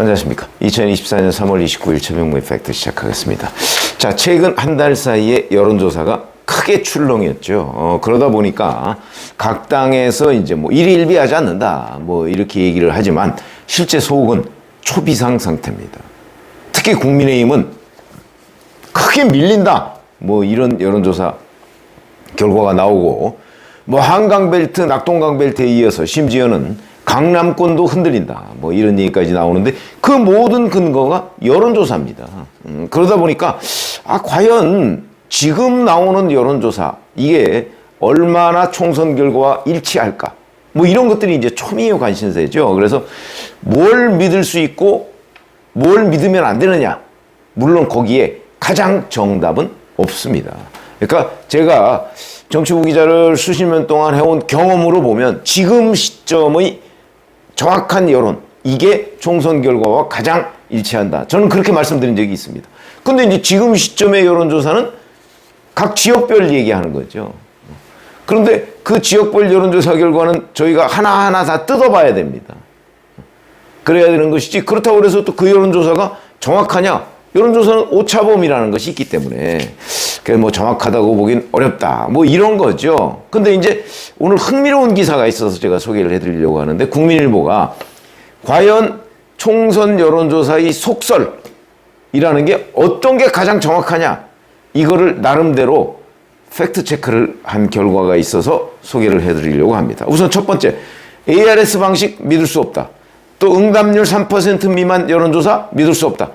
안녕하십니까. 2024년 3월 29일 최병무의 팩트 시작하겠습니다. 자, 최근 한 달 사이에 여론조사가 크게 출렁였죠. 그러다 보니까 각 당에서 이제 뭐 일희일비하지 않는다, 뭐 이렇게 얘기를 하지만 실제 속은 초비상 상태입니다. 특히 국민의힘은 크게 밀린다, 뭐 이런 여론조사 결과가 나오고, 뭐 한강벨트, 낙동강벨트에 이어서 심지어는 강남권도 흔들린다, 뭐 이런 얘기까지 나오는데 그 모든 근거가 여론조사입니다. 그러다 보니까 과연 지금 나오는 여론조사 이게 얼마나 총선 결과와 일치할까, 뭐 이런 것들이 이제 초미의 관심사죠. 그래서 뭘 믿을 수 있고 뭘 믿으면 안 되느냐, 물론 거기에 가장 정답은 없습니다. 그러니까 제가 정치부 기자를 수십 년 동안 해온 경험으로 보면 지금 시점의 정확한 여론, 이게 총선 결과와 가장 일치한다, 저는 그렇게 말씀드린 적이 있습니다. 근데 이제 지금 시점의 여론조사는 각 지역별 얘기하는 거죠. 그런데 그 지역별 여론조사 결과는 저희가 하나하나 다 뜯어봐야 됩니다. 그래야 되는 것이지, 그렇다고 해서 또 그 여론조사가 정확하냐? 여론조사는 오차범위라는 것이 있기 때문에 뭐 정확하다고 보긴 어렵다, 뭐 이런 거죠. 근데 이제 오늘 흥미로운 기사가 있어서 제가 소개를 해드리려고 하는데, 국민일보가 과연 총선 여론조사의 속설이라는 게 어떤 게 가장 정확하냐, 이거를 나름대로 팩트 체크를 한 결과가 있어서 소개를 해드리려고 합니다. 우선 첫 번째, ARS 방식 믿을 수 없다. 또 응답률 3% 미만 여론조사 믿을 수 없다.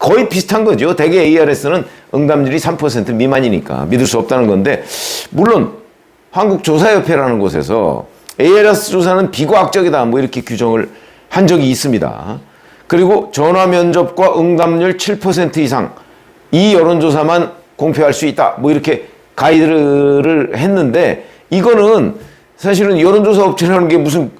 거의 비슷한 거죠. 대개 ARS는 응답률이 3% 미만이니까 믿을 수 없다는 건데, 물론 한국조사협회라는 곳에서 ARS 조사는 비과학적이다, 뭐 이렇게 규정을 한 적이 있습니다. 그리고 전화 면접과 응답률 7% 이상 이 여론조사만 공표할 수 있다, 뭐 이렇게 가이드를 했는데, 이거는 사실은 여론조사 업체라는 게 무슨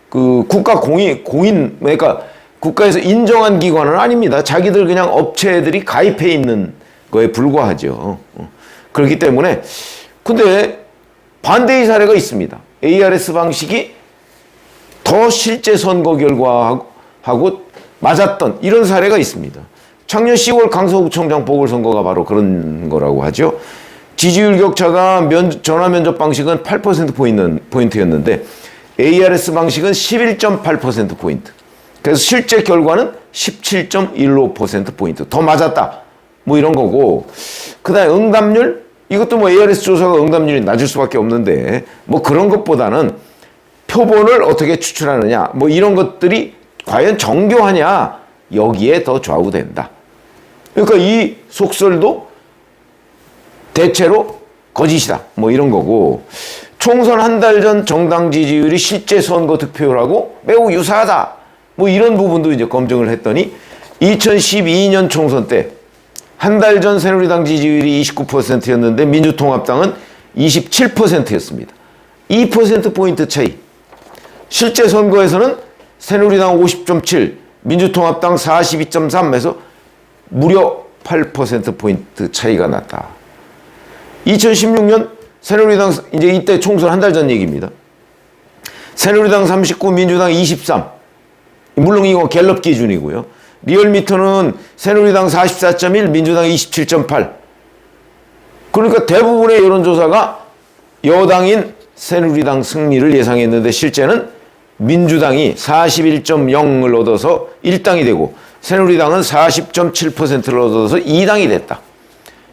그 국가 공인, 그러니까 국가에서 인정한 기관은 아닙니다. 자기들 그냥 업체들이 가입해 있는 거에 불과하죠. 그렇기 때문에, 근데 반대의 사례가 있습니다. ARS 방식이 더 실제 선거 결과하고 맞았던 이런 사례가 있습니다. 작년 10월 강서구청장 보궐선거가 바로 그런 거라고 하죠. 지지율 격차가 전화 면접 방식은 8%포인트였는데 ARS 방식은 11.8%포인트. 그래서 실제 결과는 17.15%포인트 더 맞았다, 뭐 이런 거고, 그 다음에 응답률, 이것도 뭐 ARS 조사가 응답률이 낮을 수밖에 없는데, 뭐 그런 것보다는 표본을 어떻게 추출하느냐, 뭐 이런 것들이 과연 정교하냐, 여기에 더 좌우된다. 그러니까 이 속설도 대체로 거짓이다, 뭐 이런 거고, 총선 한 달 전 정당 지지율이 실제 선거 득표율하고 매우 유사하다, 뭐 이런 부분도 이제 검증을 했더니 2012년 총선 때 한 달 전 새누리당 지지율이 29%였는데 민주통합당은 27%였습니다. 2%포인트 차이. 실제 선거에서는 새누리당 50.7, 민주통합당 42.3에서 무려 8%포인트 차이가 났다. 2016년 새누리당, 이제 이때 총선 한 달 전 얘기입니다. 새누리당 39, 민주당 23. 물론 이거 갤럽 기준이고요. 리얼미터는 새누리당 44.1, 민주당 27.8. 그러니까 대부분의 여론조사가 여당인 새누리당 승리를 예상했는데 실제는 민주당이 41.0을 얻어서 1당이 되고 새누리당은 40.7%를 얻어서 2당이 됐다.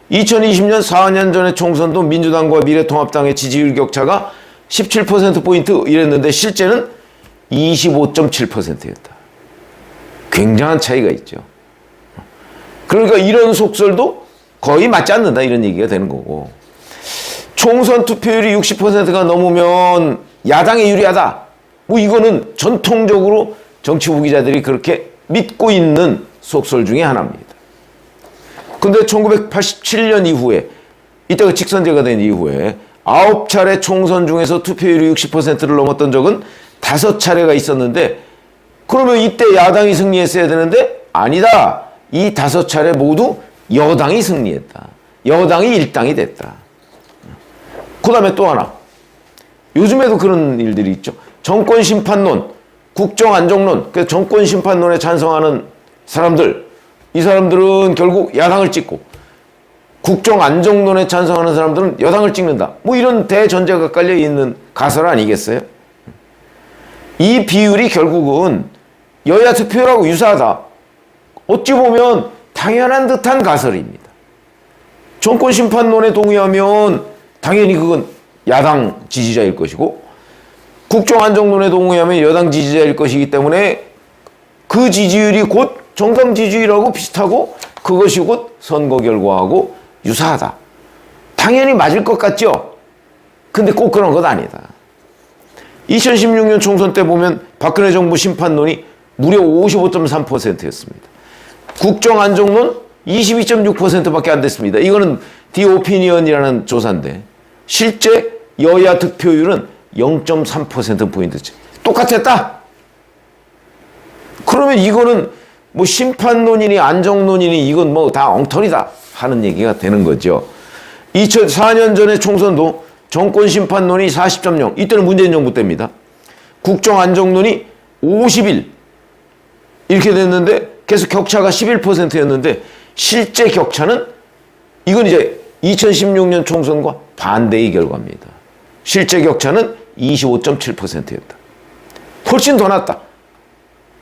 2020년 4년 전의 총선도 민주당과 미래통합당의 지지율 격차가 17%포인트 이랬는데 실제는 25.7%였다. 굉장한 차이가 있죠. 그러니까 이런 속설도 거의 맞지 않는다, 이런 얘기가 되는 거고, 총선 투표율이 60%가 넘으면 야당에 유리하다, 뭐 이거는 전통적으로 정치부 기자들이 그렇게 믿고 있는 속설 중에 하나입니다. 근데 1987년 이후에, 이때가 직선제가 된 이후에 9차례 총선 중에서 투표율이 60%를 넘었던 적은 5차례가 있었는데, 그러면 이때 야당이 승리했어야 되는데 아니다. 이 5차례 모두 여당이 승리했다. 여당이 일당이 됐다. 그 다음에 또 하나. 요즘에도 그런 일들이 있죠. 정권심판론. 국정안정론, 그 정권심판론에 찬성하는 사람들, 이 사람들은 결국 야당을 찍고 국정안정론에 찬성하는 사람들은 여당을 찍는다. 뭐 이런 대전제가 깔려 있는 가설 아니겠어요? 이 비율이 결국은 여야 투표율하고 유사하다. 어찌 보면 당연한 듯한 가설입니다. 정권심판론에 동의하면 당연히 그건 야당 지지자일 것이고 국정안정론에 동의하면 여당 지지자일 것이기 때문에 그 지지율이 곧 정당 지지율하고 비슷하고 그것이 곧 선거 결과하고 유사하다. 당연히 맞을 것 같죠? 근데 꼭 그런 것 아니다. 2016년 총선 때 보면 박근혜 정부 심판론이 무려 55.3%였습니다. 국정안정론 22.6%밖에 안 됐습니다. 이거는 디오피니언이라는 조사인데 실제 여야 득표율은 0.3%포인트째. 똑같았다? 그러면 이거는 뭐 심판론이니 안정론이니 이건 뭐 다 엉터리다 하는 얘기가 되는 거죠. 2004년 전에 총선도 정권심판론이 40.0, 이때는 문재인 정부 때입니다. 국정안정론이 51 이렇게 됐는데 계속 격차가 11%였는데 실제 격차는 이건 이제 2016년 총선과 반대의 결과입니다. 실제 격차는 25.7%였다. 훨씬 더 낮다.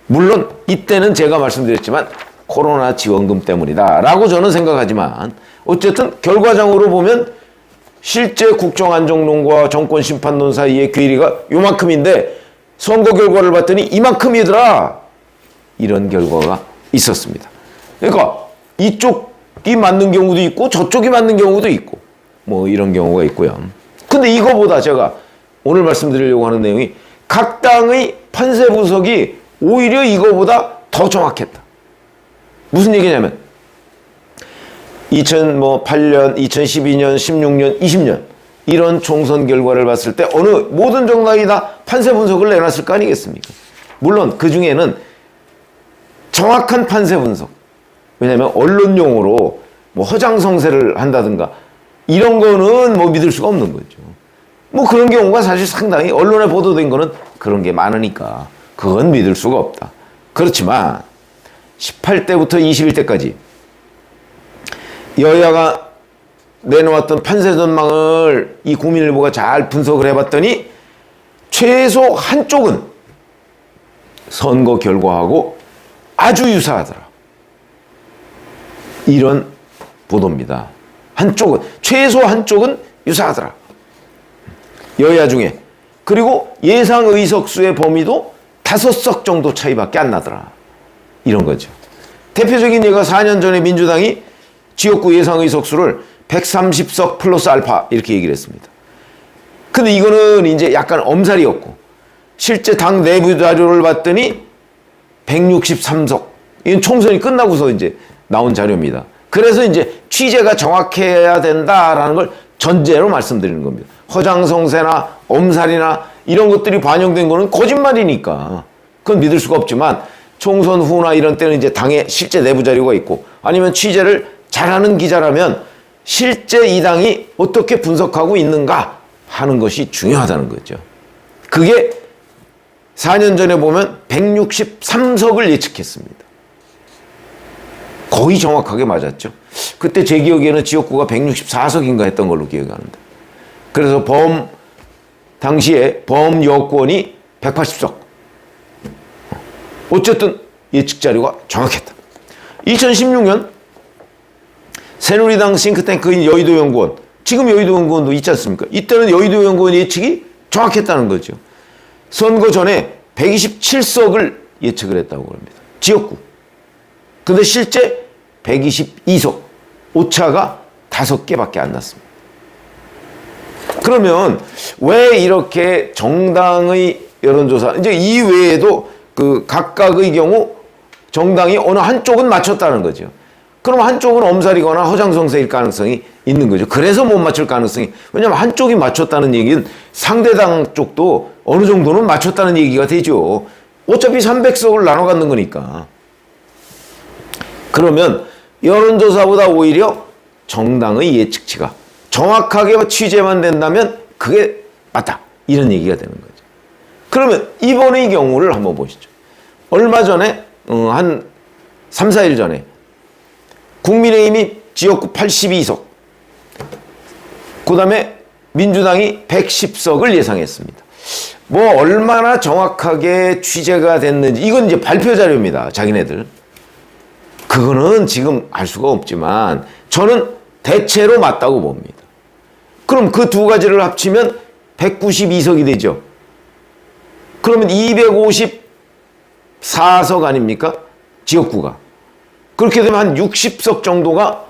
물론 이때는 제가 말씀드렸지만 코로나 지원금 때문이다 라고 저는 생각하지만 어쨌든 결과적으로 보면 실제 국정안정론과 정권심판론 사이의 괴리가 요만큼인데 선거 결과를 봤더니 이만큼이더라. 이런 결과가 있었습니다. 그러니까 이쪽이 맞는 경우도 있고 저쪽이 맞는 경우도 있고 뭐 이런 경우가 있고요. 근데 이거보다 제가 오늘 말씀드리려고 하는 내용이 각 당의 판세 분석이 오히려 이거보다 더 정확했다. 무슨 얘기냐면 2008년, 2012년, 16년, 20년 이런 총선 결과를 봤을 때 어느 모든 정당이 다 판세 분석을 내놨을 거 아니겠습니까? 물론 그 중에는 정확한 판세 분석, 왜냐하면 언론용으로 뭐 허장성세를 한다든가 이런 거는 뭐 믿을 수가 없는 거죠. 뭐 그런 경우가 사실 상당히 언론에 보도된 거는 그런 게 많으니까 그건 믿을 수가 없다. 그렇지만 18대부터 21대까지 여야가 내놓았던 판세 전망을 이 국민일보가 잘 분석을 해봤더니 최소 한쪽은 선거 결과하고 아주 유사하더라. 이런 보도입니다. 한쪽은, 최소 한쪽은 유사하더라. 여야 중에. 그리고 예상 의석수의 범위도 5석 정도 차이밖에 안 나더라. 이런 거죠. 대표적인 예가 4년 전에 민주당이 지역구 예상 의석수를 130석 플러스 알파 이렇게 얘기를 했습니다. 근데 이거는 이제 약간 엄살이었고 실제 당 내부 자료를 봤더니 163석. 이건 총선이 끝나고서 이제 나온 자료입니다. 그래서 이제 취재가 정확해야 된다라는 걸 전제로 말씀드리는 겁니다. 허장성세나 엄살이나 이런 것들이 반영된 거는 거짓말이니까 그건 믿을 수가 없지만 총선 후나 이런 때는 이제 당의 실제 내부 자료가 있고 아니면 취재를 잘하는 기자라면 실제 이 당이 어떻게 분석하고 있는가 하는 것이 중요하다는 거죠. 그게 4년 전에 보면 163석을 예측했습니다. 거의 정확하게 맞았죠. 그때 제 기억에는 지역구가 164석인가 했던 걸로 기억하는데. 그래서 당시에 범여권이 180석. 어쨌든 예측 자료가 정확했다. 2016년 새누리당 싱크탱크인 여의도연구원, 지금 여의도연구원도 있지 않습니까? 이때는 여의도연구원 예측이 정확했다는 거죠. 선거 전에 127석을 예측을 했다고 합니다. 지역구. 근데 실제 122석, 오차가 5개밖에 안 났습니다. 그러면 왜 이렇게 정당의 여론조사, 이제 이 외에도 그 각각의 경우 정당이 어느 한쪽은 맞췄다는 거죠. 그럼 한쪽은 엄살이거나 허장성세일 가능성이 있는 거죠. 그래서 못 맞출 가능성이, 왜냐하면 한쪽이 맞췄다는 얘기는 상대당 쪽도 어느 정도는 맞췄다는 얘기가 되죠. 어차피 300석을 나눠 갖는 거니까. 그러면 여론조사보다 오히려 정당의 예측치가 정확하게 취재만 된다면 그게 맞다. 이런 얘기가 되는 거죠. 그러면 이번의 경우를 한번 보시죠. 얼마 전에 한 3, 4일 전에 국민의힘이 지역구 82석, 그 다음에 민주당이 110석을 예상했습니다. 뭐 얼마나 정확하게 취재가 됐는지 이건 이제 발표 자료입니다. 자기네들. 그거는 지금 알 수가 없지만 저는 대체로 맞다고 봅니다. 그럼 그 두 가지를 합치면 192석이 되죠. 그러면 254석 아닙니까? 지역구가. 그렇게 되면 한 60석 정도가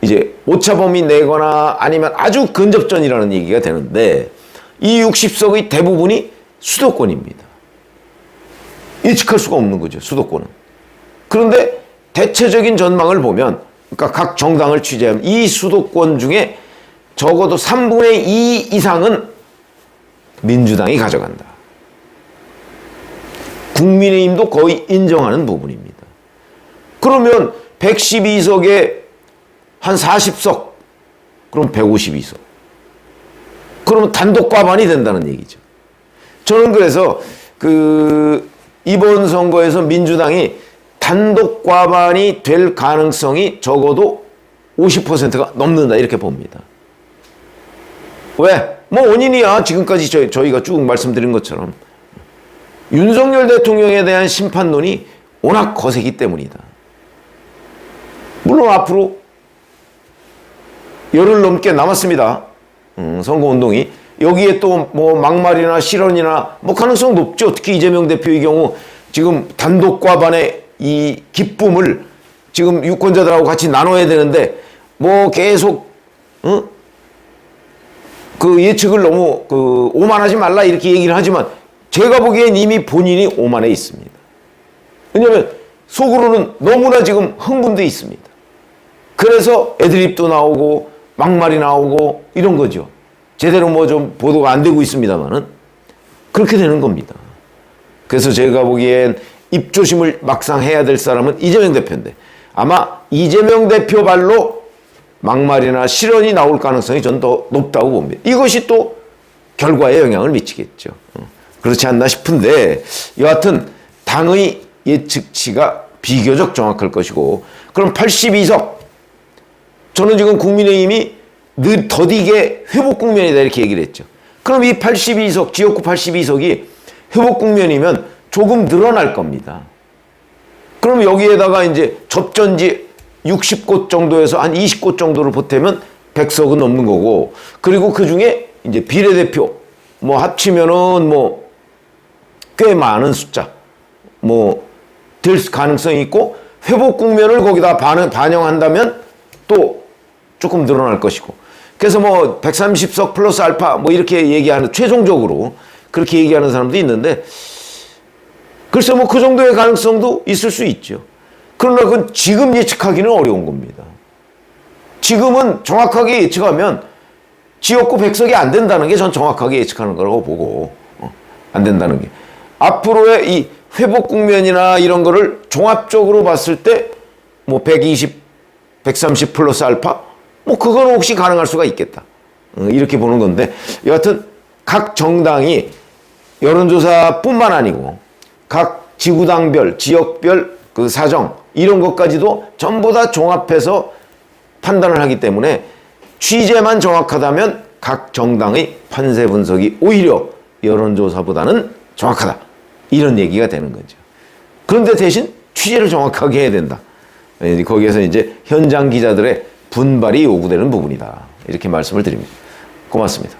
이제 오차범위 내거나 아니면 아주 근접전이라는 얘기가 되는데 이 60석의 대부분이 수도권입니다. 예측할 수가 없는 거죠. 수도권은. 그런데 대체적인 전망을 보면 그러니까 각 정당을 취재하면 이 수도권 중에 적어도 3분의 2 이상은 민주당이 가져간다. 국민의힘도 거의 인정하는 부분입니다. 그러면 112석에 한 40석, 그럼 152석. 그러면 단독 과반이 된다는 얘기죠. 저는 그래서 이번 선거에서 민주당이 단독 과반이 될 가능성이 적어도 50%가 넘는다 이렇게 봅니다. 왜? 뭐 원인이야. 지금까지 저희가 쭉 말씀드린 것처럼 윤석열 대통령에 대한 심판론이 워낙 거세기 때문이다. 물론 앞으로 열흘 넘게 남았습니다. 선거운동이. 여기에 또 뭐 막말이나 실언이나 뭐 가능성 높죠. 특히 이재명 대표의 경우 지금 단독 과반의 이 기쁨을 지금 유권자들하고 같이 나눠야 되는데 뭐 계속 그 예측을 너무 오만하지 말라 이렇게 얘기를 하지만 제가 보기엔 이미 본인이 오만해 있습니다. 왜냐하면 속으로는 너무나 지금 흥분돼 있습니다. 그래서 애드립도 나오고 막말이 나오고 이런 거죠. 제대로 뭐 좀 보도가 안 되고 있습니다만은 그렇게 되는 겁니다. 그래서 제가 보기엔 입조심을 막상 해야 될 사람은 이재명 대표인데 아마 이재명 대표 발로 막말이나 실언이 나올 가능성이 전 더 높다고 봅니다. 이것이 또 결과에 영향을 미치겠죠. 그렇지 않나 싶은데 여하튼 당의 예측치가 비교적 정확할 것이고 그럼 82석 저는 지금 국민의힘이 늘 더디게 회복 국면이다 이렇게 얘기를 했죠. 그럼 이 82석 지역구 82석이 회복 국면이면 조금 늘어날 겁니다. 그럼 여기에다가 이제 접전지 60곳 정도에서 한 20곳 정도를 보태면 100석은 넘는 거고 그리고 그 중에 이제 비례대표 뭐 합치면은 뭐 꽤 많은 숫자 뭐 될 가능성이 있고 회복 국면을 거기다 반영한다면 또 조금 늘어날 것이고 그래서 뭐 130석 플러스 알파 뭐 이렇게 얘기하는 최종적으로 그렇게 얘기하는 사람도 있는데 글쎄 뭐 그 정도의 가능성도 있을 수 있죠. 그러나 그건 지금 예측하기는 어려운 겁니다. 지금은 정확하게 예측하면 지역구 100석이 안 된다는 게 전 정확하게 예측하는 거라고 보고 안 된다는 게 앞으로의 이 회복 국면이나 이런 거를 종합적으로 봤을 때 뭐 120, 130 플러스 알파 뭐 그건 혹시 가능할 수가 있겠다 이렇게 보는 건데 여하튼 각 정당이 여론조사뿐만 아니고 각 지구당별, 지역별 그 사정 이런 것까지도 전부 다 종합해서 판단을 하기 때문에 취재만 정확하다면 각 정당의 판세 분석이 오히려 여론조사보다는 정확하다. 이런 얘기가 되는 거죠. 그런데 대신 취재를 정확하게 해야 된다. 거기에서 이제 현장 기자들의 분발이 요구되는 부분이다. 이렇게 말씀을 드립니다. 고맙습니다.